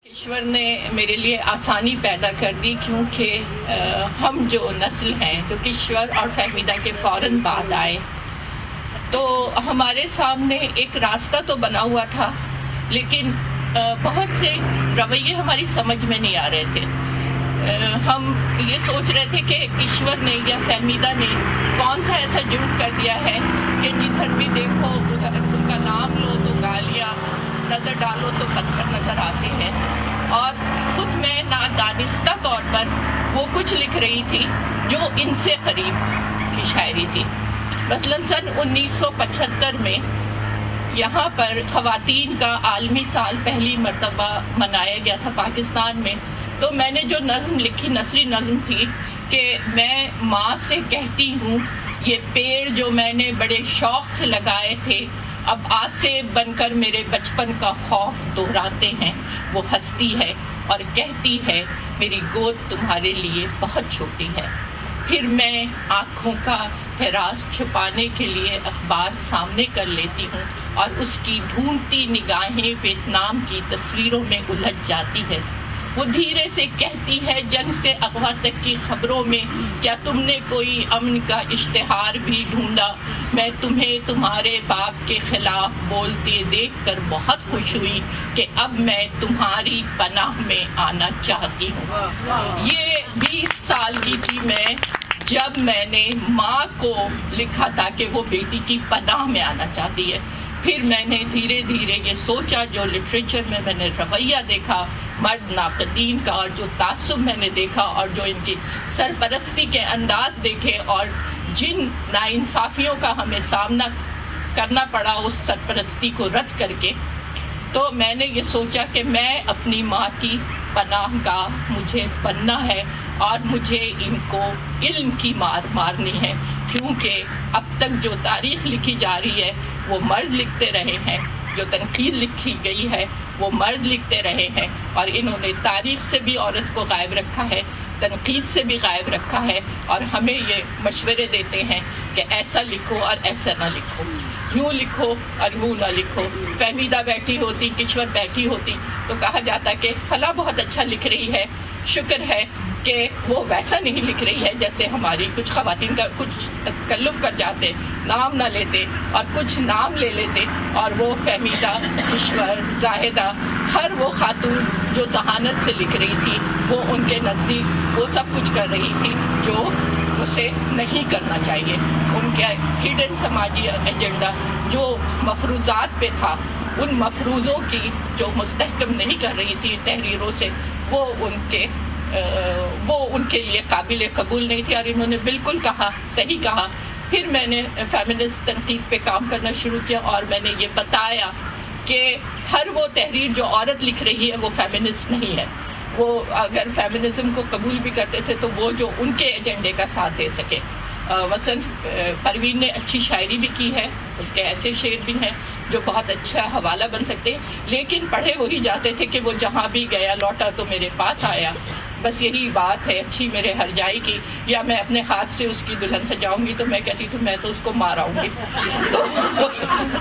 ایشور نے میرے لیے آسانی پیدا کر دی کیونکہ ہم جو نسل ہیں جو کشور اور فہمیدہ کے فوراً بعد آئے تو ہمارے سامنے ایک راستہ تو بنا ہوا تھا لیکن بہت سے رویے ہماری سمجھ میں نہیں آ رہے تھے. ہم یہ سوچ رہے تھے کہ کشور نے یا فہمیدہ نے کون سا ایسا جرم کر دیا ہے کہ جدھر بھی دیکھو ادھر ان کا نام لو تو گالیاں، نظر ڈالو تو پتھر نظر آتے ہیں. اور خود میں نادانستہ طور پر وہ کچھ لکھ رہی تھی جو ان سے قریب کی شاعری تھی. مثلاً سن 1975 میں یہاں پر خواتین کا عالمی سال پہلی مرتبہ منایا گیا تھا پاکستان میں. تو میں نے جو نظم لکھی نثری نظم تھی کہ میں ماں سے کہتی ہوں یہ پیڑ جو میں نے بڑے شوق سے لگائے تھے اب آسے بن کر میرے بچپن کا خوف دہراتے ہیں. وہ ہنستی ہے اور کہتی ہے میری گود تمہارے لیے بہت چھوٹی ہے. پھر میں آنکھوں کا ہراس چھپانے کے لیے اخبار سامنے کر لیتی ہوں اور اس کی ڈھونڈتی نگاہیں ویتنام کی تصویروں میں الجھ جاتی ہے. وہ دھیرے سے کہتی ہے جنگ سے اغوا تک کی خبروں میں کیا تم نے کوئی امن کا اشتہار بھی ڈھونڈا. میں تمہیں تمہارے باپ کے خلاف بولتے دیکھ کر بہت خوش ہوئی کہ اب میں تمہاری پناہ میں آنا چاہتی ہوں. یہ 20 سال کی تھی میں جب میں نے ماں کو لکھا تھا کہ وہ بیٹی کی پناہ میں آنا چاہتی ہے. پھر میں نے دھیرے دھیرے یہ سوچا جو لٹریچر میں نے رویہ دیکھا مرد ناقدین کا اور جو تعصب میں نے دیکھا اور جو ان کی سرپرستی کے انداز دیکھے اور جن ناانصافیوں کا ہمیں سامنا کرنا پڑا اس سرپرستی کو رد کر کے، تو میں نے یہ سوچا کہ میں اپنی ماں کی پناہ گاہ مجھے بننا ہے اور مجھے ان کو علم کی مار مارنی ہے. کیونکہ اب تک جو تاریخ لکھی جا رہی ہے وہ مرد لکھتے رہے ہیں، جو تنقید لکھی گئی ہے وہ مرد لکھتے رہے ہیں اور انہوں نے تاریخ سے بھی عورت کو غائب رکھا ہے، تنقید سے بھی غائب رکھا ہے اور ہمیں یہ مشورے دیتے ہیں کہ ایسا لکھو اور ایسا نہ لکھو، یوں لکھو اور یوں نہ لکھو. فہمیدہ بیٹھی ہوتی، کشور بیٹھی ہوتی تو کہا جاتا کہ فلاں بہت اچھا لکھ رہی ہے، شکر ہے کہ وہ ویسا نہیں لکھ رہی ہے جیسے ہماری کچھ خواتین کا کچھ تکلف کر جاتے، نام نہ لیتے اور کچھ نام لے لیتے. اور وہ فہمیدہ، کشور، زاہدہ، ہر وہ خاتون جو ذہانت سے لکھ رہی تھی وہ ان کے نزدیک وہ سب کچھ کر رہی تھی جو اسے نہیں کرنا چاہیے. ان کے ہڈن سماجی ایجنڈا جو مفروضات پہ تھا ان مفروضوں کی جو مستحکم نہیں کر رہی تھی تحریروں سے وہ ان کے لیے قابل قبول نہیں تھی. اور انہوں نے بالکل کہا، صحیح کہا. پھر میں نے فیمنسٹ تنقید پہ کام کرنا شروع کیا اور میں نے یہ بتایا کہ ہر وہ تحریر جو عورت لکھ رہی ہے وہ فیمنسٹ نہیں ہے. وہ اگر فیمنزم کو قبول بھی کرتے تھے تو وہ جو ان کے ایجنڈے کا ساتھ دے سکے. مثلاً پروین نے اچھی شاعری بھی کی ہے، اس کے ایسے شعر بھی ہیں جو بہت اچھا حوالہ بن سکتے ہیں، لیکن پڑھے وہی جاتے تھے کہ وہ جہاں بھی گیا لوٹا تو میرے پاس آیا. بس یہی بات ہے اچھی میرے ہر جائی کی. یا میں اپنے ہاتھ سے اس کی دلہن سجاؤں گی تو میں کہتی تھی میں تو اس کو مار آؤں گی.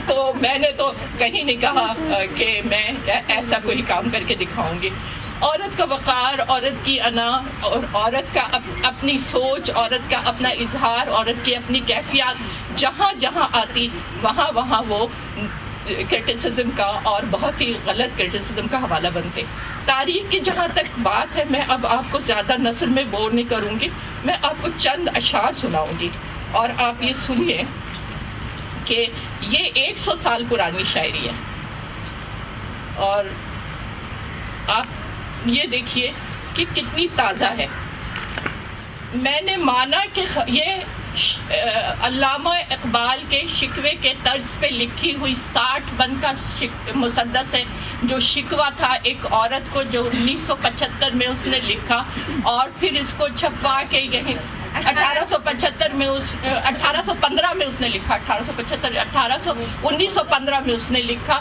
تو میں نے تو کہیں نہیں کہا کہ میں ایسا کوئی کام کر کے دکھاؤں گی. عورت کا وقار، عورت کی انا اور عورت کا اپنی سوچ، عورت کا اپنا اظہار، عورت کی اپنی کیفیات جہاں جہاں آتی وہاں وہاں وہ کرٹیسزم کا اور بہت ہی غلط کرٹیسزم کا حوالہ بنتے. تاریخ کی جہاں تک بات ہے، میں اب آپ کو زیادہ نثر میں بور نہیں کروں گی، میں آپ کو چند اشعار سناؤں گی اور آپ یہ سنیے کہ یہ 100 سال پرانی شاعری ہے. اور آپ یہ دیکھیے کہ کتنی تازہ ہے. میں نے مانا کہ یہ علامہ اقبال کے شکوے کے طرز پہ لکھی ہوئی 60 بند کا مسدس ہے جو شکوہ تھا ایک عورت کو جو 1975 میں اس نے لکھا اور پھر اس کو چھپوا کے یہیں 1875 میں 1815 میں اس نے لکھا، 1915 میں اس نے لکھا،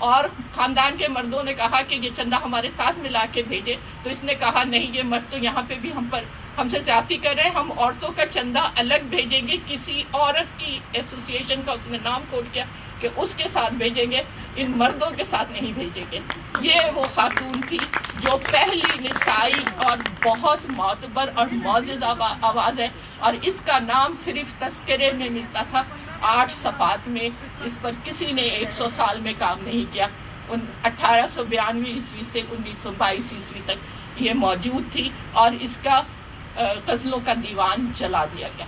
اور خاندان کے مردوں نے کہا کہ یہ چندہ ہمارے ساتھ ملا کے بھیجے، تو اس نے کہا نہیں، یہ مرد تو یہاں پہ بھی ہم سے زیادتی کر رہے ہیں، ہم عورتوں کا چندہ الگ بھیجیں گے، کسی عورت کی ایسوسیشن کا اس نے نام کوٹ کیا کہ اس کے ساتھ بھیجیں گے، ان مردوں کے ساتھ نہیں بھیجیں گے۔ یہ وہ خاتون تھی جو پہلی نسائی اور بہت معتبر اور معزز آواز ہے، اور اس کا نام صرف تذکرے میں ملتا تھا، 8 صفحات میں، اس پر کسی نے 100 سال میں کام نہیں کیا۔ 1892 عیسوی سے 1922 عیسوی تک یہ موجود تھی، اور اس کا غزلوں کا دیوان جلا دیا گیا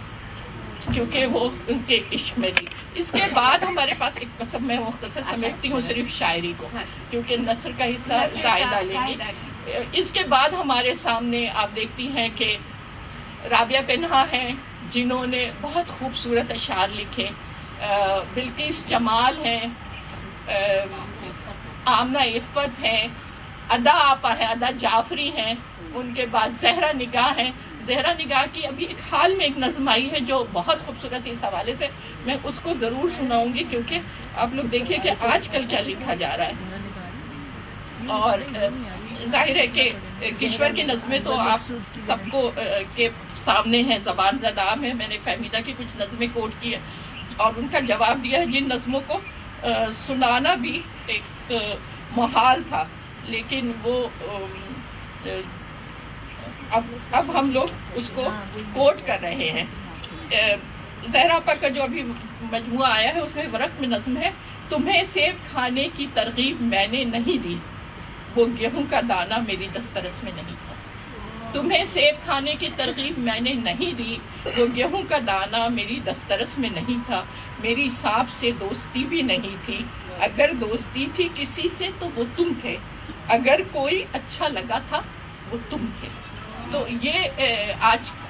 کیونکہ وہ ان کے عشق میں تھی۔ اس کے بعد ہمارے پاس ایک قسم میں مختصر سمیٹتی ہوں صرف شاعری کو، کیونکہ نثر کا حصہ زائدہ لیں گے۔ اس کے بعد ہمارے سامنے آپ دیکھتی ہیں کہ رابعہ پنہا ہیں جنہوں نے بہت خوبصورت اشعار لکھے، بلقیس جمال ہیں، آمنہ عفت ہیں، ادا آپا ہے، ادا جعفری ہیں، ان کے بعد زہرا نگاہ ہیں۔ زہرا نگاہ کی ابھی ایک حال میں ایک نظم آئی ہے جو بہت خوبصورت ہے، اس حوالے سے میں اس کو ضرور سناؤں گی، کیونکہ آپ لوگ دیکھیے کہ آج کل کیا لکھا جا رہا ہے۔ اور ظاہر ہے کہ کشور کی نظمیں تو آپ سب کو کے سامنے ہیں، زبان زدہ میں نے فہمیدہ کی کچھ نظمیں کوٹ کی ہے اور ان کا جواب دیا ہے، جن نظموں کو سنانا بھی ایک محال تھا، لیکن وہ اب ہم لوگ اس کو کوٹ کر رہے ہیں۔ زہرا آپا کا جو ابھی مجموعہ آیا ہے اس میں ورق میں نظم ہے، تمہیں سیب کھانے کی ترغیب میں نے نہیں دی، وہ گیہوں کا دانہ میری دسترس میں نہیں تھا۔ تمہیں سیب کھانے کی ترغیب میں نے نہیں دی، وہ گیہوں کا دانہ میری دسترس میں نہیں تھا، میری سانپ سے دوستی بھی نہیں تھی، اگر دوستی تھی کسی سے تو وہ تم تھے، اگر کوئی اچھا لگا تھا وہ تم تھے۔ تو یہ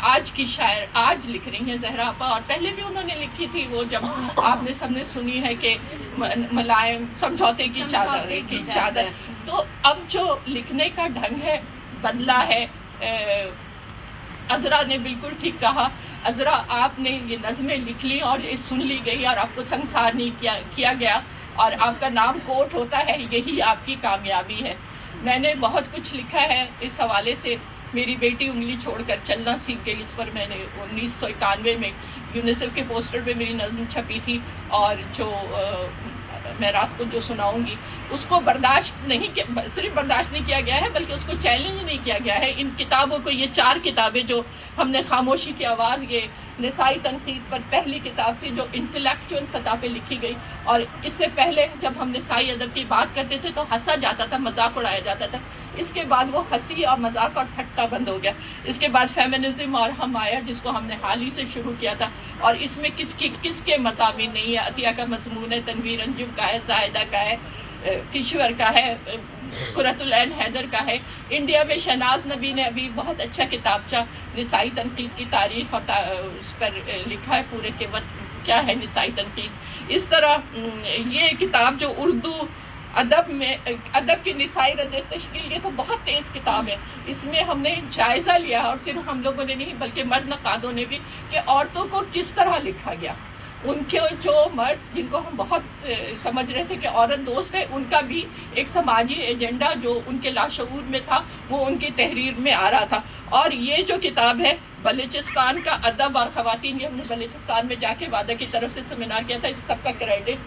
آج کی شاعر آج لکھ رہی ہیں زہرا آپا، اور پہلے بھی انہوں نے لکھی تھی، وہ جب آپ نے سب نے سنی ہے کہ ملائم سمجھوتے کی چادر۔ تو اب جو لکھنے کا ڈھنگ ہے بدلا ہے۔ عذرا نے بالکل ٹھیک کہا، عذرا آپ نے یہ نظمیں لکھ لی اور یہ سن لی گئی اور آپ کو سنسار نہیں کیا گیا اور آپ کا نام کوٹ ہوتا ہے، یہی آپ کی کامیابی ہے۔ میں نے بہت کچھ لکھا ہے اس حوالے سے، میری بیٹی انگلی چھوڑ کر چلنا سیکھ گئی، اس پر میں نے 1991 میں یونیسیف کے پوسٹر پہ میری نظم چھپی تھی، اور جو میں رات کو جو سناؤں گی اس کو برداشت نہیں کیا، صرف برداشت نہیں کیا گیا ہے بلکہ اس کو چیلنج نہیں کیا گیا ہے۔ ان کتابوں کو، یہ 4 کتابیں جو ہم نے خاموشی کی آواز، یہ نسائی تنقید پر پہلی کتاب تھی جو انٹلیکچوئل سطح پہ لکھی گئی، اور اس سے پہلے جب ہم نسائی ادب کی بات کرتے تھے تو ہنسا جاتا تھا، مذاق اڑایا جاتا تھا، اس کے بعد وہ ہنسی اور مذاق اور ٹھٹا بند ہو گیا۔ اس کے بعد فیمنزم اور ہم آیا جس کو ہم نے حال ہی سے شروع کیا تھا، اور اس میں کس کے مضامین نہیں ہے، عطیہ کا مضمون ہے، تنویر انجم کا ہے، زائدہ کا ہے، کشور کا ہے، قرۃ العین حیدر کا ہے۔ انڈیا میں شہناز نبی نے ابھی بہت اچھا کتابچہ نسائی تنقید کی تاریخ اور اس پر لکھا ہے پورے کے وقت کیا ہے نسائی تنقید۔ اس طرح یہ کتاب جو اردو ادب کی نسائی رد تشکیل، یہ تو بہت تیز کتاب ہے، اس میں ہم نے جائزہ لیا، اور صرف ہم لوگوں نے نہیں بلکہ مرد نقادوں نے بھی، کہ عورتوں کو کس طرح لکھا گیا۔ ان کے جو مرد جن کو ہم بہت سمجھ رہے تھے کہ عورت دوست ہے، ان کا بھی ایک سماجی ایجنڈا جو ان کے لاشعور میں تھا وہ ان کی تحریر میں آ رہا تھا۔ اور یہ جو کتاب ہے بلوچستان کا ادب اور خواتین، یہ ہم نے بلوچستان میں جا کے وادہ کی طرف سے سیمینار کیا تھا، اس سب کا کریڈٹ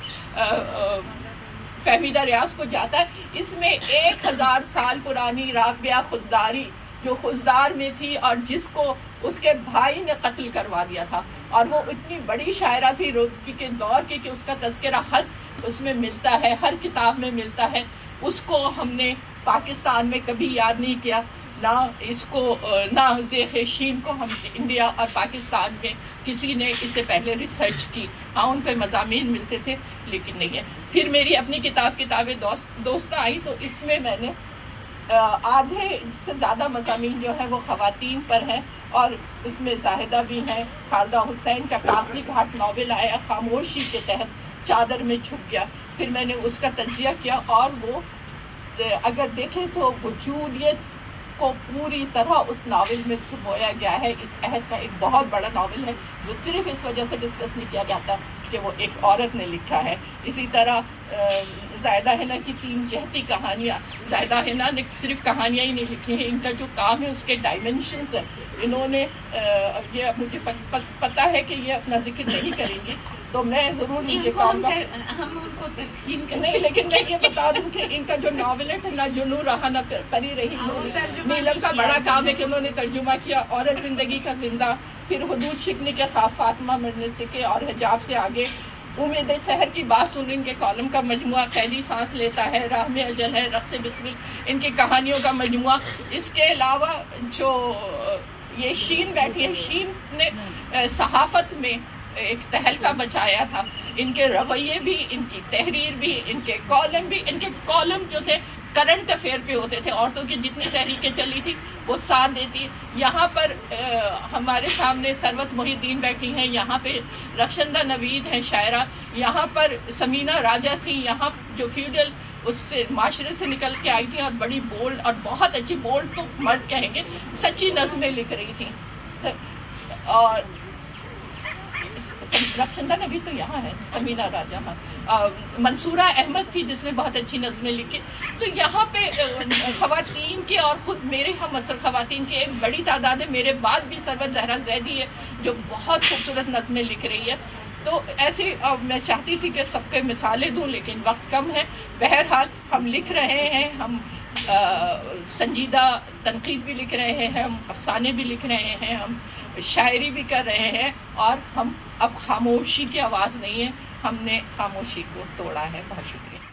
فہمیدہ ریاض کو جاتا ہے۔ اس میں 1000 سال پرانی رابعہ خضداری جو خضدار میں تھی اور جس کو اس کے بھائی نے قتل کروا دیا تھا، اور وہ اتنی بڑی شاعرہ تھی روکی کے دور کی کہ اس کا تذکرہ خط اس میں ملتا ہے، ہر کتاب میں ملتا ہے۔ اس کو ہم نے پاکستان میں کبھی یاد نہیں کیا، نہ زیخ شین کو ہم انڈیا اور پاکستان میں کسی نے اس سے پہلے ریسرچ کی، ہاں ان پہ مضامین ملتے تھے لیکن نہیں ہے۔ پھر میری اپنی کتابیں دوستہ آئی، تو اس میں نے آدھے سے زیادہ مضامین جو ہے وہ خواتین پر ہے، اور اس میں زاہدہ بھی ہیں۔ خالدہ حسین کا کاغذی گھاٹ ناول آیا خاموشی کے تحت، چادر میں چھپ گیا، پھر میں نے اس کا تجزیہ کیا، اور وہ اگر دیکھیں تو وجودیت کو پوری طرح اس ناول میں سمویا گیا ہے۔ اس عہد کا ایک بہت بڑا ناول ہے جو صرف اس وجہ سے ڈسکس نہیں کیا جاتا کہ وہ ایک عورت نے لکھا ہے. اسی طرح زائدہ حنا کی 3 جہتی کہانیاں. زائدہ حنا نے صرف کہانیاں ہی نہیں لکھی ہیں، ان کا جو کام ہے اس کے ڈائمینشنز ہیں. انہوں نے یہ مجھے پتا ہے کہ یہ اپنا ذکر نہیں کریں گی تو میں ضرور ان کے کام کا ہم ان کو تسکین نہیں، لیکن میں یہ بتا دوں کہ ان کا جو ناول ہے نہ جنو رہا نہ پری رہی، نیلم کا بڑا کام ہے کہ انہوں نے ترجمہ کیا. عورت زندگی کا زندہ، پھر حدود شکنے کے خواب فاطمہ مرنے سے کے اور حجاب سے آگے، امید سحر کی بات سن، ان کے کالم کا مجموعہ، قیدی سانس لیتا ہے، راہ میں اجل ہے، رقص بسمل، ان کی کہانیوں کا مجموعہ. اس کے علاوہ جو یہ شین بیٹھی ہے، شین نے صحافت میں ایک تہلکہ مچایا تھا. ان کے رویے بھی، ان کی تحریر بھی، ان کے کالم بھی. ان کے کالم جو تھے کرنٹ افیئر پہ ہوتے تھے، عورتوں کی جتنی تحریکیں چلی تھی وہ ساتھ دیتی. یہاں پر ہمارے سامنے ثروت محی الدین بیٹھی ہیں، یہاں پہ رخشندہ نوید ہیں شاعرہ، یہاں پر سمینہ راجہ تھیں، یہاں جو فیوڈل اس سے معاشرے سے نکل کے آئی تھی اور بڑی بولڈ اور بہت اچھی، بولڈ تو مرد کہیں گے، سچی نظمیں لکھ رہی تھیں. اور رخشندہ نبی تو یہاں ہے، سمینہ راجہ، منصورہ احمد تھی جس نے بہت اچھی نظمیں لکھی. تو یہاں پہ خواتین کے اور خود میرے ہم عصر خواتین کی ایک بڑی تعداد ہے. میرے بعد بھی سرور زہرا زیدی ہے جو بہت خوبصورت نظمیں لکھ رہی ہے. تو ایسے میں چاہتی تھی کہ سب کے مثالیں دوں لیکن وقت کم ہے. بہرحال ہم لکھ رہے ہیں، ہم سنجیدہ تنقید بھی لکھ رہے ہیں، ہم افسانے بھی لکھ رہے ہیں، ہم شاعری بھی کر رہے ہیں، اور ہم اب خاموشی کی آواز نہیں ہے، ہم نے خاموشی کو توڑا ہے. بہت شکریہ.